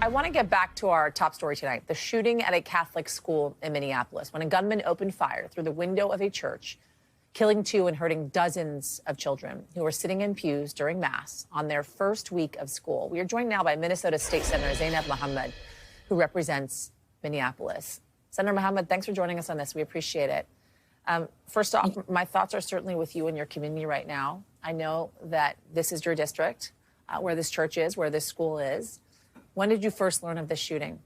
I want to get back to our top story tonight, the shooting at a Catholic school in Minneapolis, when a gunman opened fire through the window of a church, killing 2 and hurting dozens of children who were sitting in pews during Mass on their first week of school. We are joined now by Minnesota State Senator Zaynab Mohamed, who represents Minneapolis. Senator Mohamed, thanks for joining us on this. We appreciate it. First off, my thoughts are certainly with you and your community right now. I know that this is your district, where this church is, where this school is. When did you first learn of this shooting?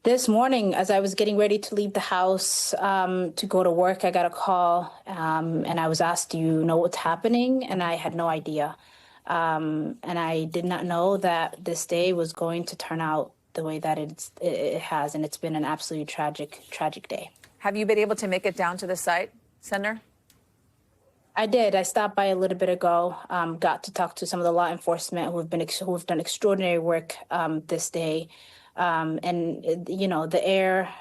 This morning, as I was getting ready to leave the house to go to work, I got a call and I was asked, do you know what's happening? And I had no idea. And I did not know that this day was going to turn out the way that it has. And it's been an absolutely tragic day. Have you been able to make it down to the site, Senator? I did. I stopped by a little bit ago, got to talk to some of the law enforcement who have done extraordinary work this day. And, you know, the air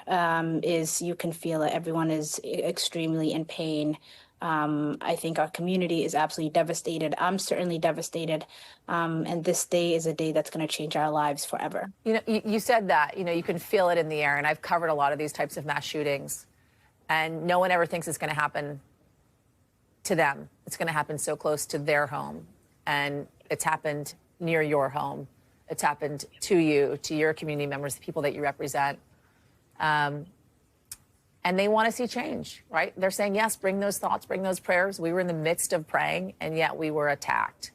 is, you can feel it. Everyone is extremely in pain. I think our community is absolutely devastated. I'm certainly devastated. And this day is a day that's going to change our lives forever. You know, you said that, you know, you can feel it in the air. And I've covered a lot of these types of mass shootings. And no one ever thinks it's going to happen to them. It's going to happen so close to their home. And it's happened near your home. It's happened to you, to your community members, the people that you represent. And they want to see change, right? They're saying, yes, bring those thoughts, bring those prayers. We were in the midst of praying, and yet we were attacked.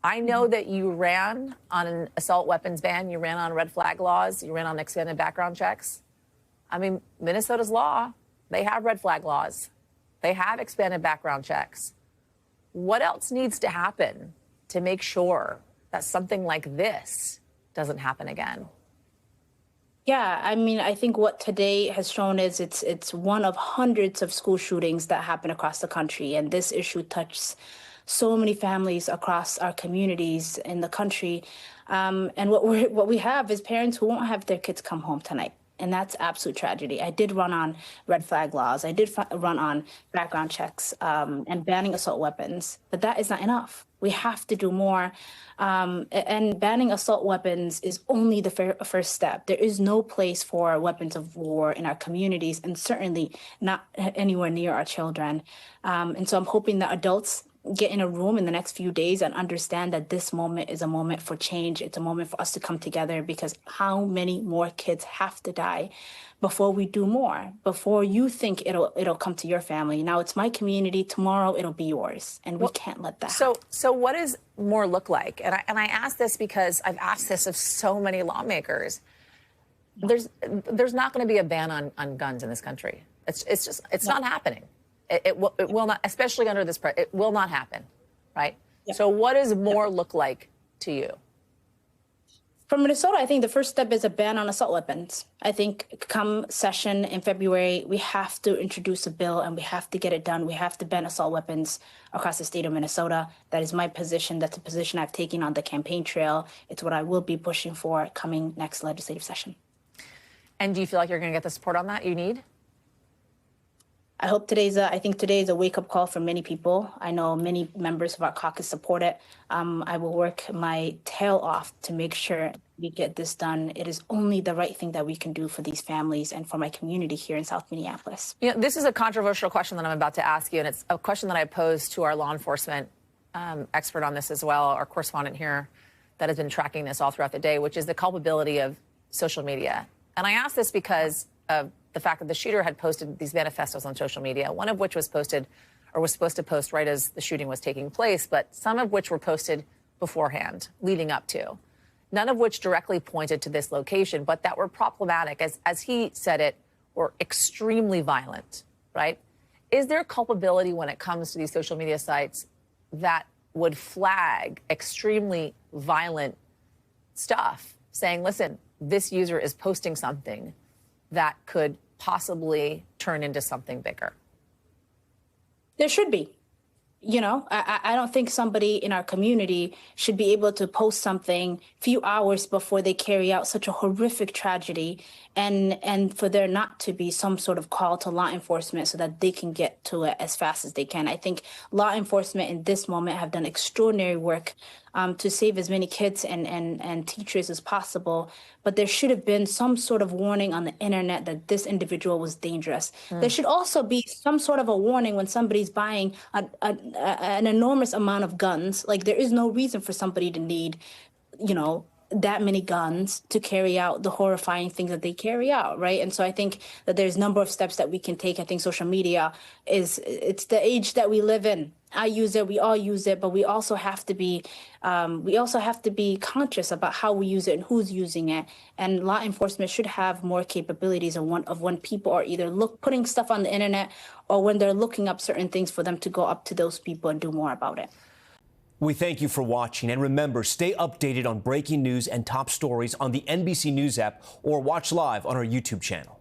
I know that you ran on an assault weapons ban. You ran on red flag laws. You ran on expanded background checks. I mean, Minnesota's law, they have red flag laws. They have expanded background checks. What else needs to happen to make sure that something like this doesn't happen again? Yeah, I mean, I think what today has shown is it's one of hundreds of school shootings that happen across the country. And this issue touches so many families across our communities in the country. And what we have is parents who won't have their kids come home tonight. And that's absolute tragedy. I did run on red flag laws. I did run on background checks and banning assault weapons. But that is not enough. We have to do more. And banning assault weapons is only the first step. There is no place for weapons of war in our communities, and certainly not anywhere near our children. And so I'm hoping that adults get in a room in the next few days and understand that this moment is a moment for change. It's a moment for us to come together, because how many more kids have to die before we do more, before you think it'll come to your family. Now it's my community, tomorrow it'll be yours, and we can't let that happen. So what does more look like? And I ask this because I've asked this of so many lawmakers. There's not going to be a ban on guns in this country. It's not happening. It will not, especially under this it will not happen, right? Yeah. So what does more look like to you? From Minnesota, I think the first step is a ban on assault weapons. I think come session in February, we have to introduce a bill and we have to get it done. We have to ban assault weapons across the state of Minnesota. That is my position. That's a position I've taken on the campaign trail. It's what I will be pushing for coming next legislative session. And do you feel like you're going to get the support on that you need? I hope I think today is a wake-up call for many people. I know many members of our caucus support it. I will work my tail off to make sure we get this done. It is only the right thing that we can do for these families and for my community here in South Minneapolis. You know, this is a controversial question that I'm about to ask you, and it's a question that I posed to our law enforcement expert on this as well, our correspondent here that has been tracking this all throughout the day, which is the culpability of social media. And I ask this because of the fact that the shooter had posted these manifestos on social media, one of which was posted or was supposed to post right as the shooting was taking place, but some of which were posted beforehand, leading up to, none of which directly pointed to this location, but that were problematic, as he said it, were extremely violent, right? Is there culpability when it comes to these social media sites that would flag extremely violent stuff, saying, listen, this user is posting something that could possibly turn into something bigger? There should be. You know, I don't think somebody in our community should be able to post something few hours before they carry out such a horrific tragedy, and for there not to be some sort of call to law enforcement so that they can get to it as fast as they can. I think law enforcement in this moment have done extraordinary work to save as many kids and teachers as possible. But there should have been some sort of warning on the internet that this individual was dangerous. There should also be some sort of a warning when somebody's buying an enormous amount of guns. Like, there is no reason for somebody to need, that many guns to carry out the horrifying things that they carry out, right? And so I think that there's a number of steps that we can take. I think social media it's the age that we live in. I use it, we all use it, but we also have to be conscious about how we use it and who's using it. And law enforcement should have more capabilities of when people are either putting stuff on the internet or when they're looking up certain things, for them to go up to those people and do more about it. We thank you for watching, and remember, stay updated on breaking news and top stories on the NBC News app or watch live on our YouTube channel.